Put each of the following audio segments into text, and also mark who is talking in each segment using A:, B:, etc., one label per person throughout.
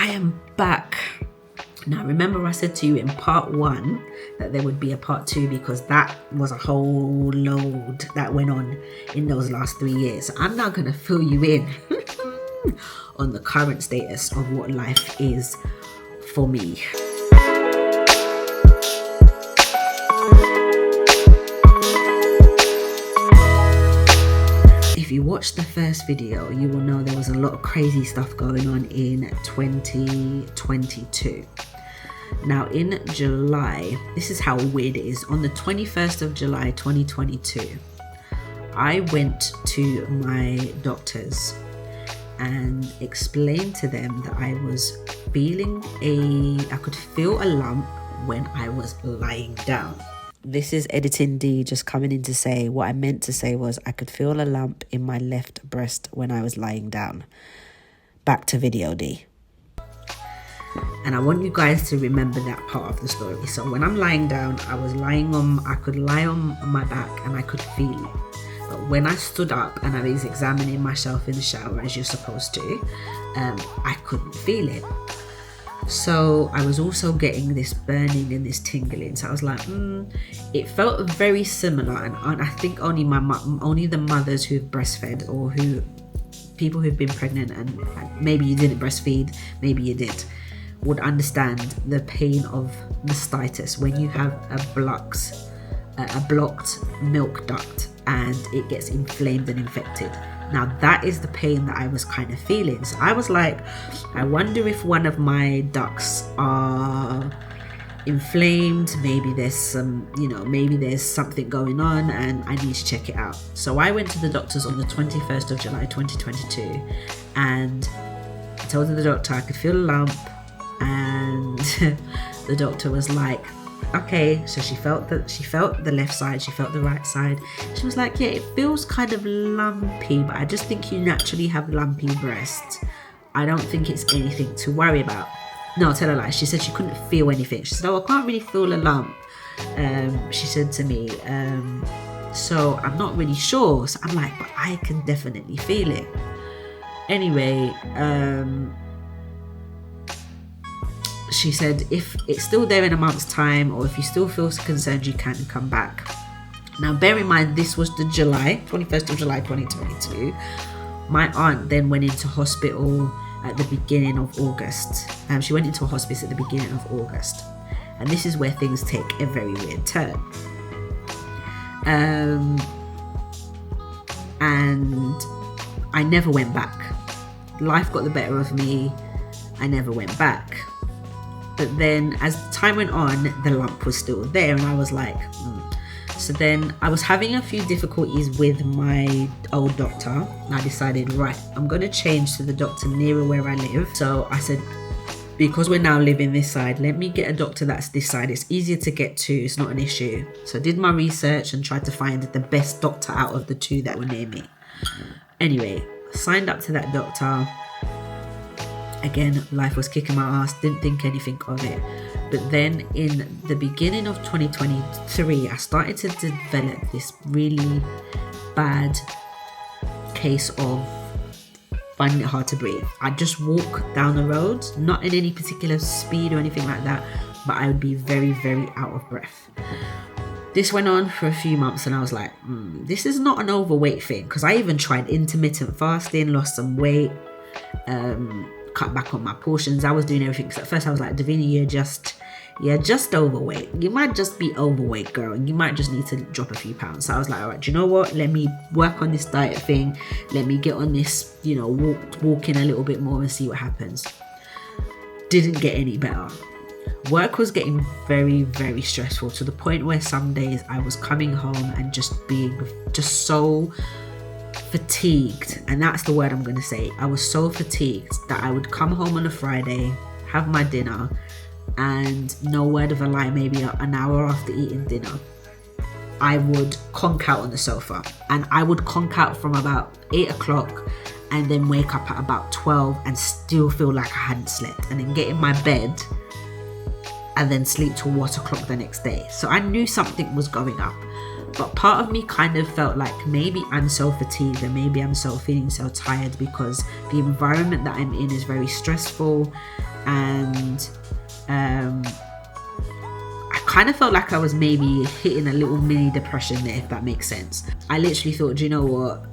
A: I am back. Now, remember I said to you in part 1 that there would be a part 2 because that was a whole load that went on in those last 3 years. So I'm now going to fill you in on the current status of what life is for me. If you watched the first video, you will know there was a lot of crazy stuff going on in 2022. Now in July, this is how weird it is. On the 21st of July 2022, I went to my doctors and explained to them that I was I could feel a lump when I was lying down. This is editing D just coming in to say what I meant to say was I could feel a lump in my left breast when I was lying down. Back to video D. And I want you guys to remember that part of the story. So when I'm lying down, I could lie on my back and I could feel it. But when I stood up and I was examining myself in the shower, as you're supposed to, I couldn't feel it. So I was also getting this burning and this tingling. So I was like, it felt very similar. And I think only the mothers who've breastfed or people who've been pregnant and maybe you didn't breastfeed, maybe you did, would understand the pain of mastitis when you have a blocked milk duct and it gets inflamed and infected. Now that is the pain that I was kind of feeling. So I was like, I wonder if one of my ducts are inflamed. Maybe there's something going on and I need to check it out. So I went to the doctors on the 21st of July 2022 and I told the doctor I could feel a lump, and the doctor was like, okay. So she felt the left side, she felt the right side. She was like, yeah, it feels kind of lumpy, but I just think you naturally have lumpy breasts. I don't think it's anything to worry about. No, tell a lie. She said she couldn't feel anything. She said, oh, I can't really feel a lump. She said to me, so I'm not really sure. So I'm like, but I can definitely feel it. Anyway, she said if it's still there in a month's time or if you still feel concerned, you can come back. Now bear in mind, this was the 21st of July 2022. My aunt then went into hospital at the beginning of August. She went into a hospice at the beginning of August, and this is where things take a very weird turn. And I never went back. Life got the better of me. I never went back. But then as time went on, the lump was still there and I was like, So then I was having a few difficulties with my old doctor and I decided, right, I'm going to change to the doctor nearer where I live. So I said, because we're now living this side, let me get a doctor that's this side. It's easier to get to, it's not an issue. So I did my research and tried to find the best doctor out of the two that were near me. Anyway, signed up to that doctor. Again, life was kicking my ass, didn't think anything of it. But then in the beginning of 2023, I started to develop this really bad case of finding it hard to breathe. I'd just walk down the road, not in any particular speed or anything like that, but I would be very, very out of breath. This went on for a few months and I was like, this is not an overweight thing, because I even tried intermittent fasting, lost some weight, cut back on my portions. I was doing everything. So at first I was like, Davina, you're just overweight. You might just be overweight, girl. You might just need to drop a few pounds. So I was like, all right, do you know what? Let me work on this diet thing. Let me get on this, walking a little bit more and see what happens. Didn't get any better. Work was getting very, very stressful to the point where some days I was coming home and just being so fatigued, and that's the word I'm going to say. I was so fatigued that I would come home on a Friday, have my dinner, and no word of a lie, maybe an hour after eating dinner, I would conk out on the sofa, and I would conk out from about 8 o'clock and then wake up at about 12 and still feel like I hadn't slept, and then get in my bed and then sleep till 1 o'clock the next day. So I knew something was going up. But part of me kind of felt like maybe I'm so fatigued and maybe I'm feeling so tired because the environment that I'm in is very stressful. and I kind of felt like I was maybe hitting a little mini depression there, if that makes sense. I literally thought, do you know what,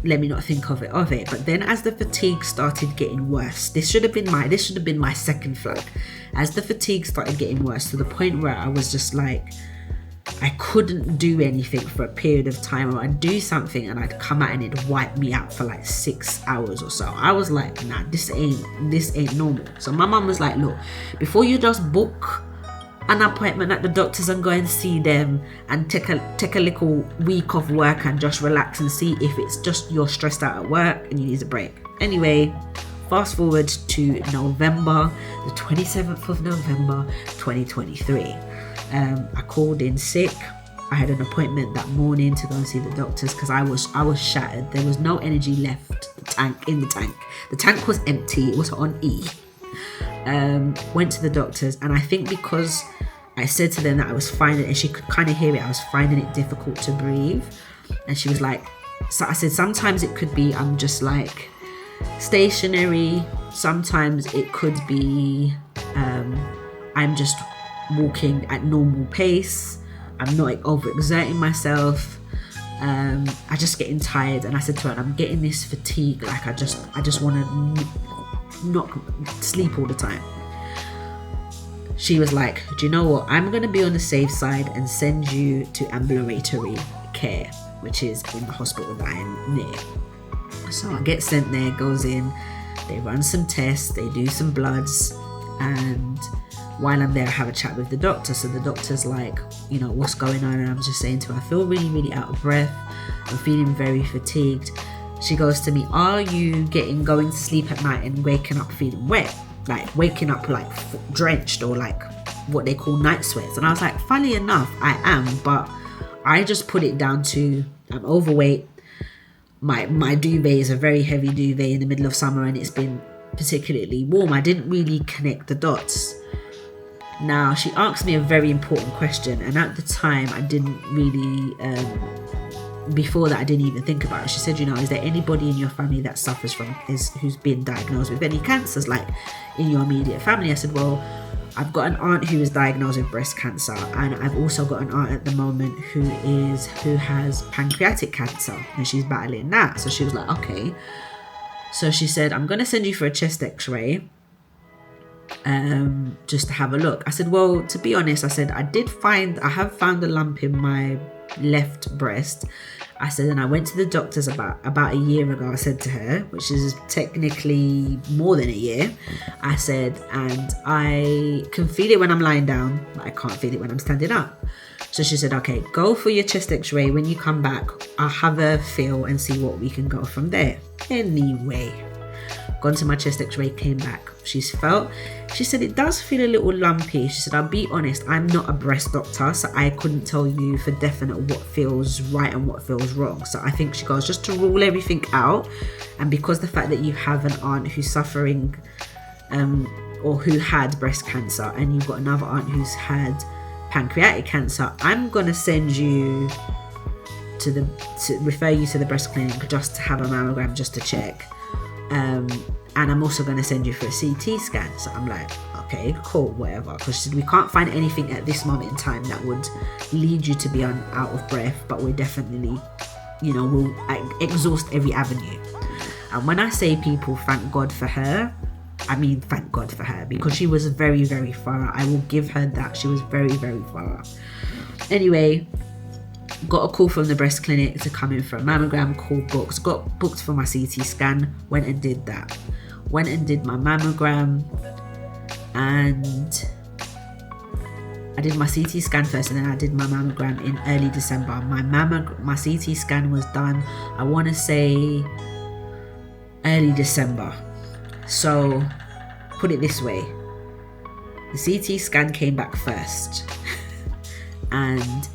A: let me not think of it. But then as the fatigue started getting worse, this should have been my second flag. As the fatigue started getting worse to the point where I was just like, I couldn't do anything for a period of time, or I'd do something and I'd come out and it'd wipe me out for like 6 hours or so. I was like, nah, this ain't normal. So my mum was like, look, before you just book an appointment at the doctors and go and see them and take a little week of work and just relax and see if it's just you're stressed out at work and you need a break. Anyway, fast forward to November, the 27th of November 2023. I called in sick. I had an appointment that morning to go and see the doctors because I was shattered. There was no energy left in the tank. The tank was empty. It was on E. Went to the doctors, and I think because I said to them that I was finding, and she could kind of hear it, I was finding it difficult to breathe. And she was like, so I said, sometimes it could be I'm just like stationary. Sometimes it could be I'm just walking at normal pace. I'm not overexerting myself. I just getting tired. And I said to her, I'm getting this fatigue. Like I just want to not sleep all the time. She was like, do you know what? I'm going to be on the safe side and send you to ambulatory care, which is in the hospital that I'm near. So I get sent there, goes in, they run some tests, they do some bloods, and while I'm there, I have a chat with the doctor. So the doctor's like, you know, what's going on? And I'm just saying to her, I feel really, really out of breath. I'm feeling very fatigued. She goes to me, are you going to sleep at night and waking up feeling wet? Like waking up like drenched, or like what they call night sweats? And I was like, funny enough, I am, but I just put it down to I'm overweight. My duvet is a very heavy duvet in the middle of summer and it's been particularly warm. I didn't really connect the dots. Now, she asked me a very important question, and at the time I didn't really, before that I didn't even think about it. She said, you know, is there anybody in your family that suffers from who's been diagnosed with any cancers, like in your immediate family? I said, well, I've got an aunt who is diagnosed with breast cancer, and I've also got an aunt at the moment who has pancreatic cancer, and she's battling that. So she was like, okay. So she said, I'm going to send you for a chest x-ray just to have a look. I said, well, to be honest, I said, I have found a lump in my left breast. I said, and I went to the doctors about a year ago, I said to her, which is technically more than a year. I said, and I can feel it when I'm lying down, but I can't feel it when I'm standing up. So she said, okay, go for your chest x-ray. When you come back, I'll have a feel and see what we can go from there. Anyway, gone to my chest x-ray, came back. She said it does feel a little lumpy. She said, I'll be honest, I'm not a breast doctor, so I couldn't tell you for definite what feels right and what feels wrong. So I think, she goes, just to rule everything out, and because the fact that you have an aunt who's suffering or who had breast cancer, and you've got another aunt who's had pancreatic cancer, I'm gonna send you to refer you to the breast clinic just to have a mammogram, just to check. And I'm also going to send you for a CT scan. So I'm like, okay, cool, whatever. Because we can't find anything at this moment in time that would lead you to be out of breath, but we're definitely, we'll exhaust every avenue. And when I say people, thank God for her, I mean thank God for her, because she was very, very thorough. I will give her that. She was very, very thorough. Anyway, got a call from the breast clinic to come in for a mammogram, got booked for my CT scan, went and did that. Went and did my mammogram, and I did my CT scan first, and then I did my mammogram in early December. My CT scan was done, I want to say early December. So put it this way, the CT scan came back first and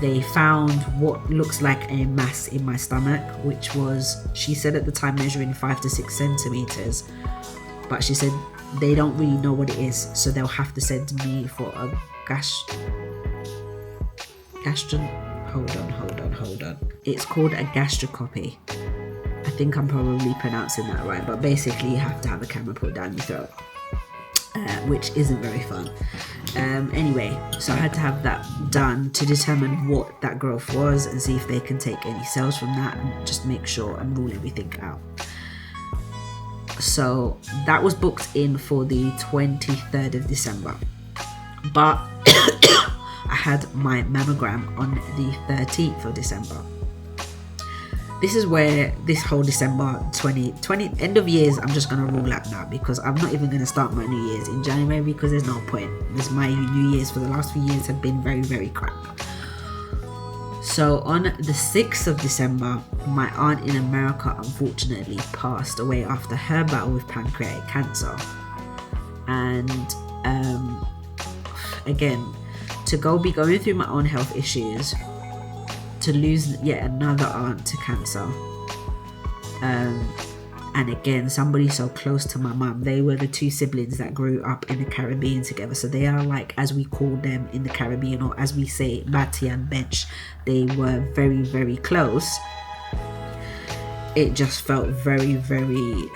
A: they found what looks like a mass in my stomach, which was, she said at the time, measuring 5 to 6 centimeters, but she said they don't really know what it is, so they'll have to send me for a hold on. It's called a gastroscopy. I think I'm probably pronouncing that right, but basically you have to have a camera put down your throat. which isn't very fun. Anyway, so I had to have that done to determine what that growth was and see if they can take any cells from that and just make sure and rule everything out. So that was booked in for the 23rd of December, but I had my mammogram on the 13th of December. This is where this whole December 2020 end of years I'm just going to rule out now, because I'm not even going to start my New Year's in January, because there's no point. Because my New Year's for the last few years have been very, very crap. So on the 6th of December, my aunt in America unfortunately passed away after her battle with pancreatic cancer. And again, to be going through my own health issues, to lose yet another aunt to cancer, and again, somebody so close to my mum. They were the two siblings that grew up in the Caribbean together, so they are like, as we call them in the Caribbean, or as we say, Batty and Bench. They were very, very close. It just felt very, very,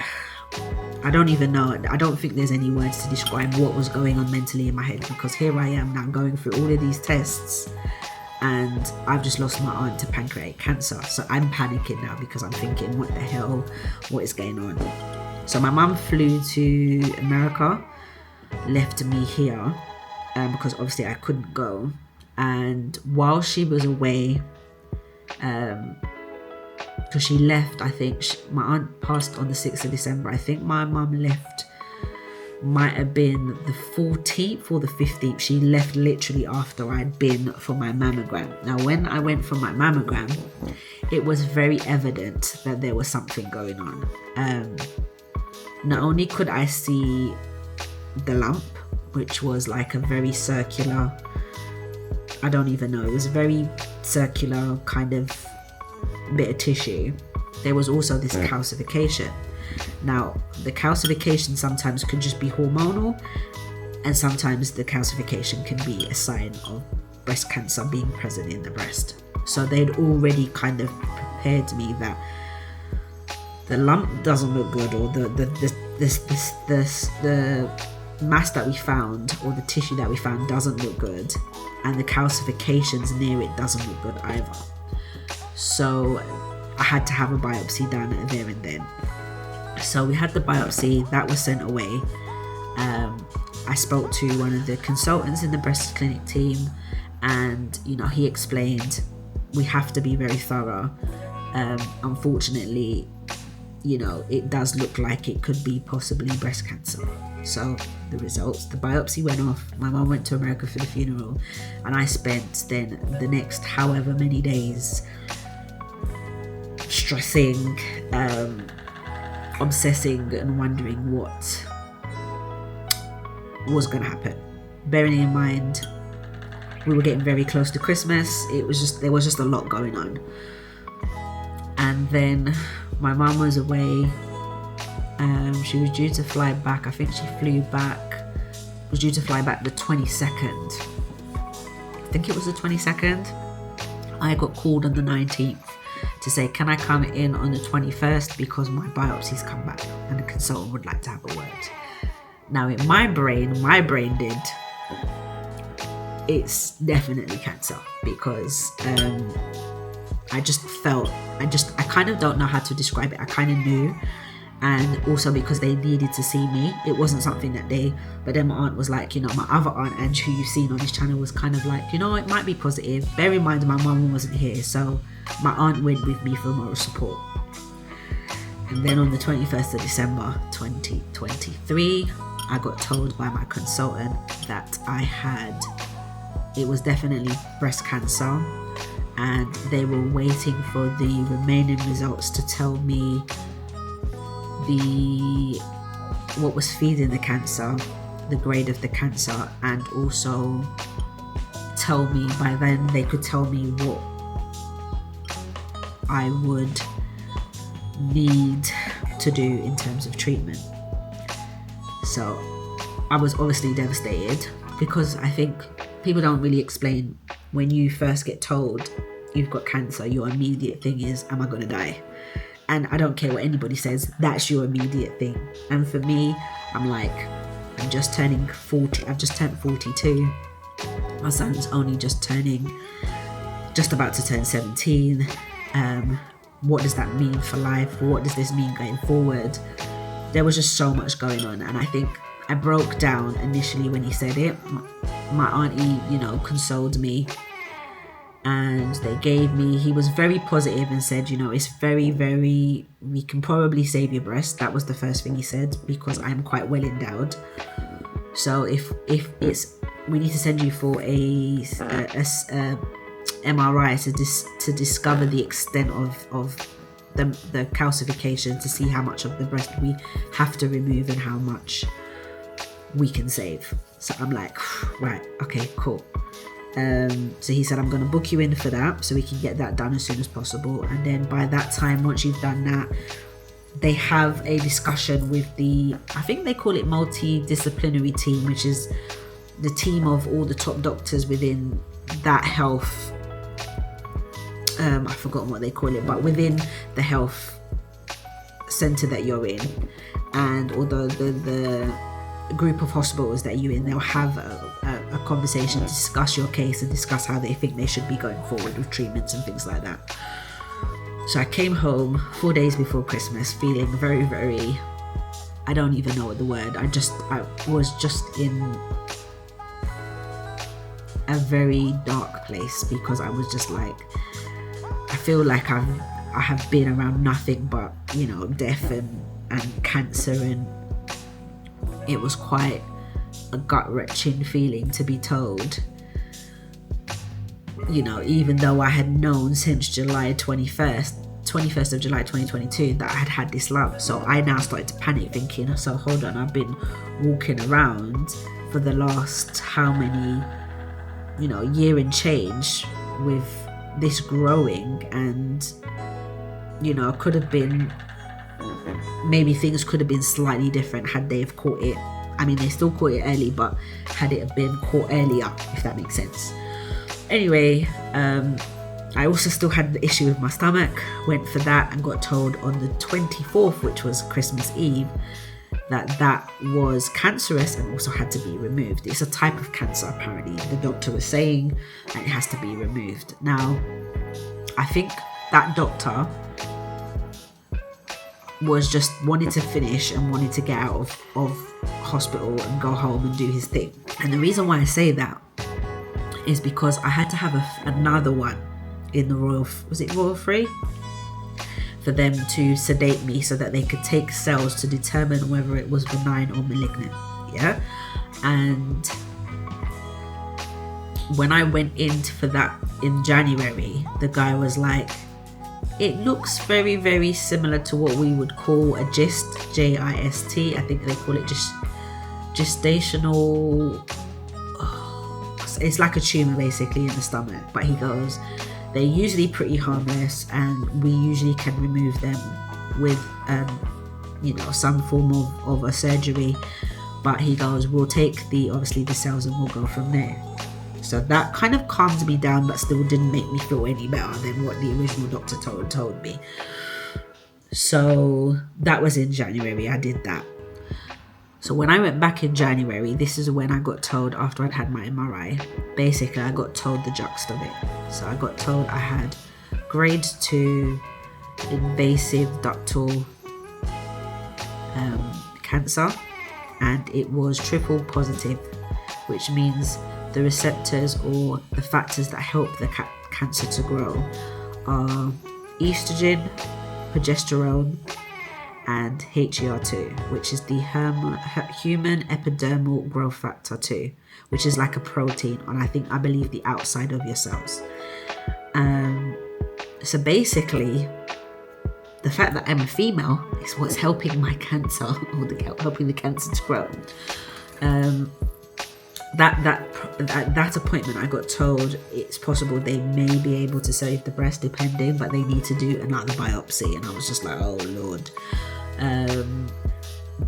A: I don't even know, I don't think there's any words to describe what was going on mentally in my head, because here I am now going through all of these tests and I've just lost my aunt to pancreatic cancer. So I'm panicking now, because I'm thinking, what the hell, what is going on? So my mum flew to America, left me here, because obviously I couldn't go. And while she was away, because she left, I think my aunt passed on the 6th of December. I think my mum left, might have been the 14th or the 15th. She left literally after I'd been for my mammogram. Now, when I went for my mammogram, it was very evident that there was something going on. Not only could I see the lump, which was like a very circular, I don't even know, it was a very circular kind of bit of tissue. There was also this calcification. Now, the calcification sometimes could just be hormonal, and sometimes the calcification can be a sign of breast cancer being present in the breast. So they'd already kind of prepared me that the lump doesn't look good, or the mass that we found, or the tissue that we found, doesn't look good, and the calcifications near it doesn't look good either. So I had to have a biopsy done there and then. So we had the biopsy, that was sent away. I spoke to one of the consultants in the breast clinic team, and he explained we have to be very thorough. Unfortunately, it does look like it could be possibly breast cancer. So the results, the biopsy went off, my mum went to America for the funeral, and I spent then the next however many days stressing, obsessing and wondering what was going to happen. Bearing in mind we were getting very close to Christmas, there was just a lot going on. And then my mum was away. She was due to fly back. I think she was due to fly back the 22nd. I think it was the 22nd. I got called on the 19th to say, can I come in on the 21st, because my biopsy's come back and the consultant would like to have a word. Now in my brain did, it's definitely cancer, because I kind of don't know how to describe it. I kind of knew, and also because they needed to see me. It wasn't something that but then my aunt was like, my other aunt Ange, who you've seen on this channel, was kind of like, it might be positive. Bear in mind my mum wasn't here, so my aunt went with me for moral support. And then on the 21st of December 2023, I got told by my consultant that it was definitely breast cancer, and they were waiting for the remaining results to tell me what was feeding the cancer, the grade of the cancer, and also tell me, by then they could tell me what I would need to do in terms of treatment. So I was obviously devastated, because I think people don't really explain, when you first get told you've got cancer, your immediate thing is, am I going to die? And I don't care what anybody says, that's your immediate thing. And for me, I'm like, I'm just turning 40. I've just turned 42. My son's only just about to turn 17. What does that mean for life? What does this mean going forward? There was just so much going on, and I think I broke down initially when he said it. My auntie, consoled me, and he was very positive and said, it's very, very, we can probably save your breast. That was the first thing he said, because I'm quite well endowed. So if we need to send you for a MRI to discover the extent of the calcification, to see how much of the breast we have to remove and how much we can save. So I'm like, right, okay, cool. So he said, I'm going to book you in for that so we can get that done as soon as possible. And then by that time, once you've done that, they have a discussion with I think they call it multidisciplinary team, which is the team of all the top doctors within that health. I've forgotten what they call it, but within the health center that you're in, and although the group of hospitals that you're in, they'll have a conversation to discuss your case and discuss how they think they should be going forward with treatments and things like that. So I came home 4 days before Christmas feeling very, very, I don't even know what the word, I was just in a very dark place, because I was just like, I feel like I have been around nothing but, death and cancer, and it was quite a gut-wrenching feeling to be told, even though I had known since July 21st of July 2022 that I had this lump. So I now started to panic, thinking, so hold on, I've been walking around for the last how many, year and change with this growing, and could have been, maybe things could have been slightly different had they have caught it. I mean, they still caught it early, but had it been caught earlier, if that makes sense. Anyway, I also still had the issue with my stomach. Went for that and got told on the 24th, which was Christmas Eve, that was cancerous and also had to be removed. It's a type of cancer, apparently, the doctor was saying, and it has to be removed. Now, I think that doctor was just wanted to finish and wanted to get out of hospital and go home and do his thing. And the reason why I say that is because I had to have another one in the Royal Free, for them to sedate me so that they could take cells to determine whether it was benign or malignant. Yeah. And when I went in for that in January, the guy was like, it looks very, very similar to what we would call a GIST, J-I-S-T. I think they call it just gestational. It's like a tumor basically in the stomach. But he goes, they're usually pretty harmless, and we usually can remove them with, some form of a surgery. But he goes, we'll take obviously the cells and we'll go from there. So that kind of calmed me down, but still didn't make me feel any better than what the original doctor told me. So that was in January. I did that. So when I went back in January, this is when I got told, after I'd had my MRI, basically I got told the gist of it. So I got told I had grade 2 invasive ductal cancer, and it was triple positive, which means the receptors or the factors that help the cancer to grow are estrogen, progesterone, and HER2, which is the human epidermal growth factor 2, which is like a protein on, I believe, the outside of your cells. So basically, the fact that I'm a female is what's helping my cancer, or helping the cancer to grow. That appointment, I got told it's possible they may be able to save the breast depending, but they need to do another biopsy, and I was just like, oh Lord.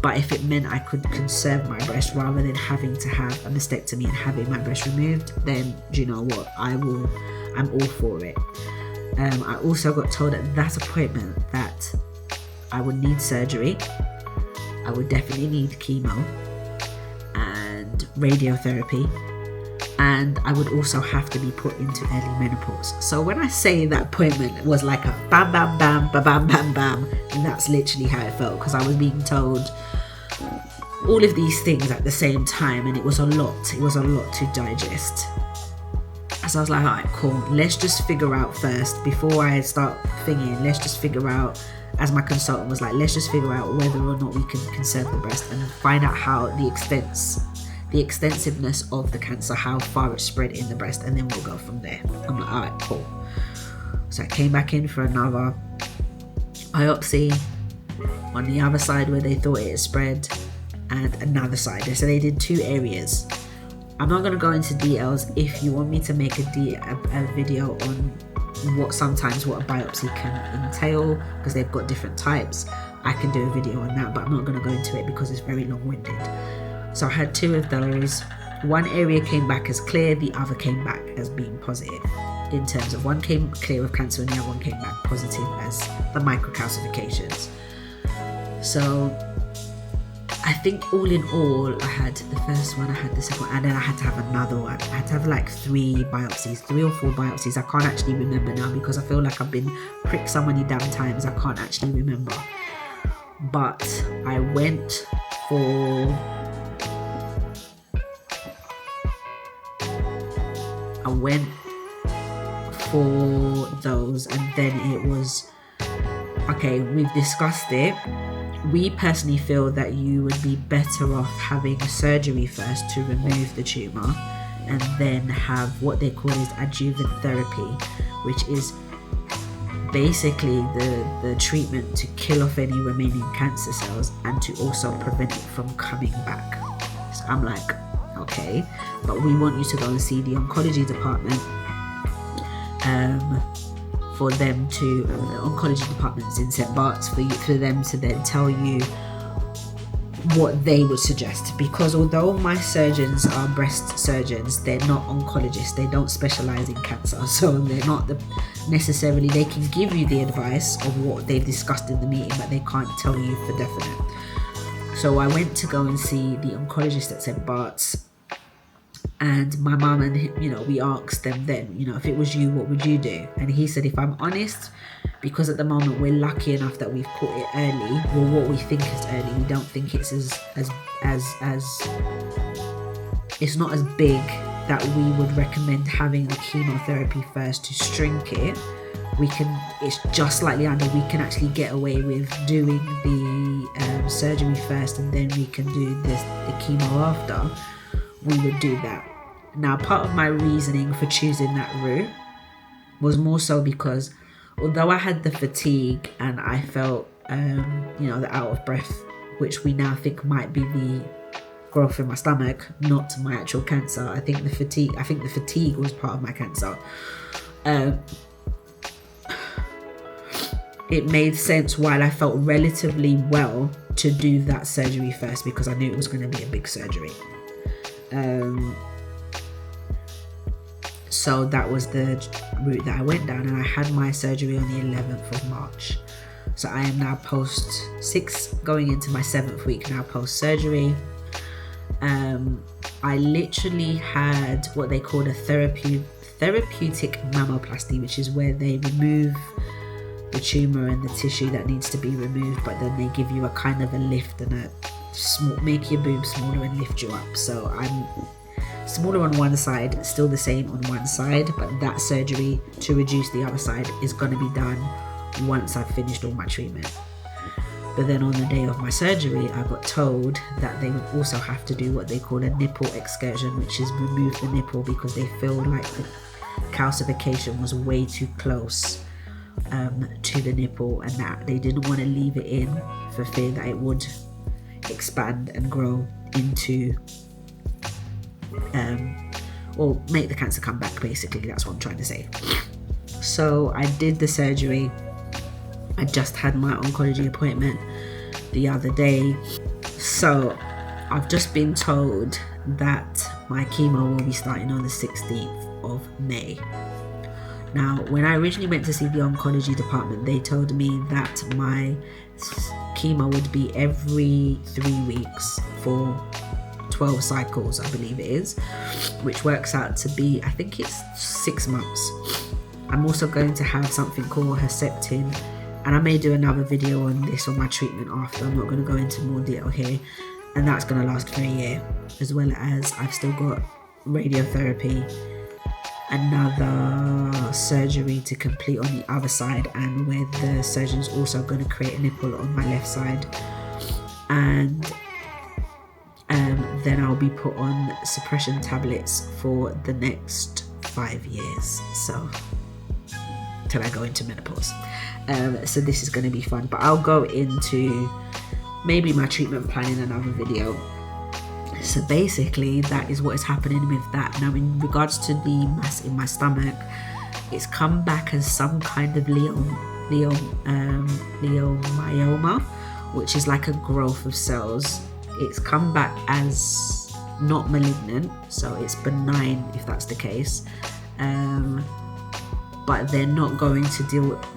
A: But if it meant I could conserve my breast rather than having to have a mastectomy and having my breast removed, then do you know what, I'm all for it. I also got told at that appointment that I would need surgery, I would definitely need chemo, radiotherapy, and I would also have to be put into early menopause. So when I say that appointment was like a bam, bam, bam, bam, bam, bam, bam, and that's literally how it felt, because I was being told all of these things at the same time, and it was a lot to digest. So I was like, all right, cool, let's just figure out first, before I start thinking, let's just figure out, as my consultant was like, let's just figure out whether or not we can conserve the breast and find out how the extensiveness of the cancer, how far it's spread in the breast, and then we'll go from there. I'm like, all right, cool. So I came back in for another biopsy on the other side where they thought it had spread, and another side. So they did 2 areas. I'm not going to go into details. If you want me to make a video on what a biopsy can entail, because they've got different types, I can do a video on that, but I'm not going to go into it because it's very long-winded. So I had 2 of those. One area came back as clear, the other came back as being positive, in terms of one came clear of cancer and the other one came back positive as the microcalcifications. So I think all in all, I had the first one, I had the second one, and then I had to have another one. I had to have like 3 or 4 biopsies. I can't actually remember now because I feel like I've been pricked so many damn times, I can't actually remember. But I went for those, and then it was, okay, we've discussed it. We personally feel that you would be better off having surgery first to remove the tumour, and then have what they call is adjuvant therapy, which is basically the treatment to kill off any remaining cancer cells and to also prevent it from coming back. So I'm like, okay, but we want you to go and see the oncology department for them to, the oncology departments in St. Bart's, for them to then tell you what they would suggest. Because although my surgeons are breast surgeons, they're not oncologists, they don't specialize in cancer, so they're not necessarily, they can give you the advice of what they've discussed in the meeting, but they can't tell you for definite. So I went to go and see the oncologist at St. Bart's, and my mum and we asked them then, if it was you, what would you do? And he said, if I'm honest, because at the moment we're lucky enough that we've caught it early, well, what we think is early, we don't think it's as it's not as big that we would recommend having the chemotherapy first to shrink it. It's just slightly under, we can actually get away with doing the surgery first, and then we can do the chemo after. We would do that. Now, part of my reasoning for choosing that route was more so because although I had the fatigue and I felt the out of breath, which we now think might be the growth in my stomach, not my actual cancer. I think the fatigue was part of my cancer. It made sense while I felt relatively well to do that surgery first, because I knew it was going to be a big surgery. So that was the route that I went down, and I had my surgery on the 11th of March. So I am now post 6, going into my 7th week now post surgery. I literally had what they called a therapeutic mammoplasty, which is where they remove the tumor and the tissue that needs to be removed, but then they give you a kind of a lift and make your boobs smaller and lift you up. So I'm smaller on one side, still the same on one side, but that surgery to reduce the other side is going to be done once I've finished all my treatment. But then on the day of my surgery, I got told that they would also have to do what they call a nipple excursion, which is remove the nipple because they feel like the calcification was way too close to the nipple, and that they didn't want to leave it in for fear that it would expand and grow into or make the cancer come back. Basically, that's what I'm trying to say. So I did the surgery. I just had my oncology appointment the other day. So I've just been told that my chemo will be starting on the 16th of May. Now, when I originally went to see the oncology department, they told me that my chemo would be every 3 weeks for 12 cycles, I believe it is, which works out to be, I think it's 6 months. I'm also going to have something called Herceptin, and I may do another video on this, on my treatment after. I'm not going to go into more detail here, and that's going to last for a year, as well as I've still got radiotherapy, another surgery to complete on the other side, and where the surgeon's also going to create a nipple on my left side, and then I'll be put on suppression tablets for the next 5 years, so till I go into menopause. So this is going to be fun, but I'll go into maybe my treatment plan in another video. So basically that is what is happening with that. Now in regards to the mass in my stomach, it's come back as some kind of leiomyoma, which is like a growth of cells. It's come back as not malignant, so it's benign if that's the case, but they're not going to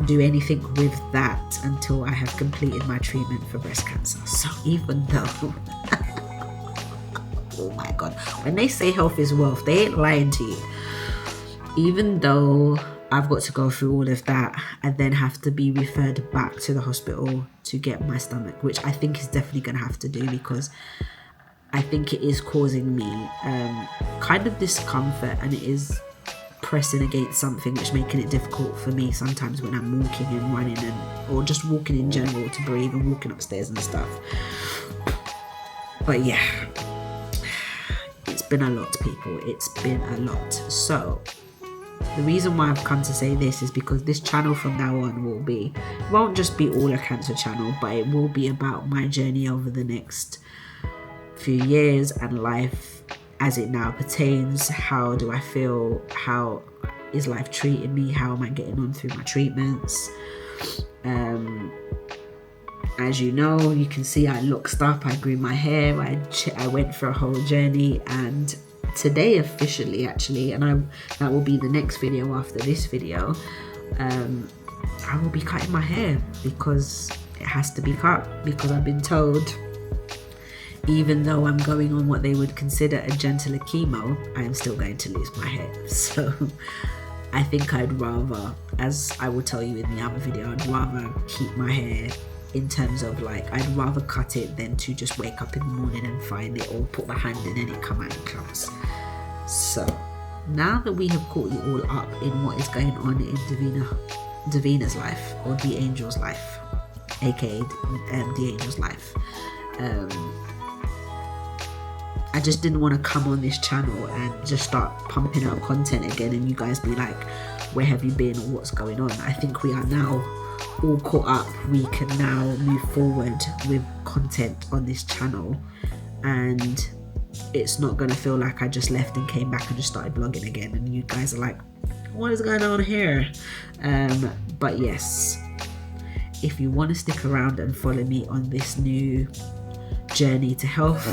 A: do anything with that until I have completed my treatment for breast cancer. So even though oh my god, when they say health is wealth, they ain't lying to you. Even though I've got to go through all of that, I then have to be referred back to the hospital to get my stomach, which I think is definitely going to have to do, because I think it is causing me kind of discomfort, and it is pressing against something, which making it difficult for me sometimes when I'm walking and running, or just walking in general to breathe, and walking upstairs and stuff. But yeah, it's been a lot, people. It's been a lot. So the reason why I've come to say this is because this channel from now on won't just be all a cancer channel, but it will be about my journey over the next few years and life as it now pertains. How do I feel? How is life treating me? How am I getting on through my treatments? As you know, you can see I looked up, I grew my hair, I went for a whole journey, and today officially, actually, and that will be the next video after this video, I will be cutting my hair, because it has to be cut, because I've been told, even though I'm going on what they would consider a gentler chemo, I am still going to lose my hair. So I think I'd rather, as I will tell you in the other video, I'd rather keep my hair, in terms of like, I'd rather cut it than to just wake up in the morning and find it, or put my hand in and it come out in clumps. So now that we have caught you all up in what is going on in Davina's life, or Dee Angel's life, aka Dee Angel's life, I just didn't want to come on this channel and just start pumping out content again and you guys be like, where have you been, or what's going on? I think we are now all caught up. We can now move forward with content on this channel, and it's not going to feel like I just left and came back and just started vlogging again and you guys are like, what is going on here? But yes, if you want to stick around and follow me on this new journey to health,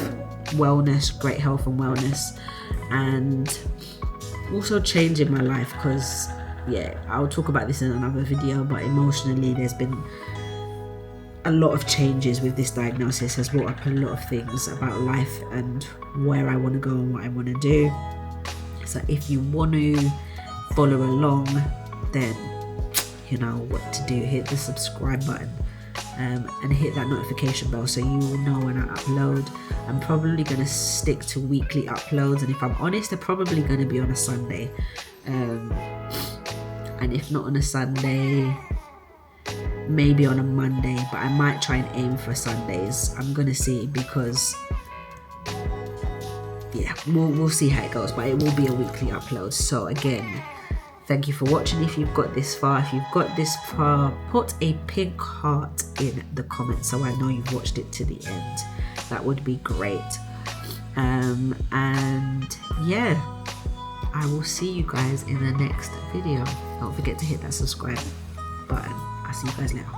A: wellness, great health and wellness, and also change in my life, because yeah, I'll talk about this in another video, but emotionally there's been a lot of changes with this diagnosis. Has brought up a lot of things about life and where I want to go and what I want to do. So if you want to follow along, then you know what to do. Hit the subscribe button and hit that notification bell so you will know when I upload. I'm probably going to stick to weekly uploads, and if I'm honest, they're probably going to be on a Sunday, and if not on a Sunday, maybe on a Monday, but I might try and aim for Sundays. I'm going to see, because yeah, we'll see how it goes, but it will be a weekly upload. So again, thank you for watching. If you've got this far, put a pink heart in the comments so I know you've watched it to the end. That would be great. And yeah, I will see you guys in the next video. Don't forget to hit that subscribe button. I'll see you guys later.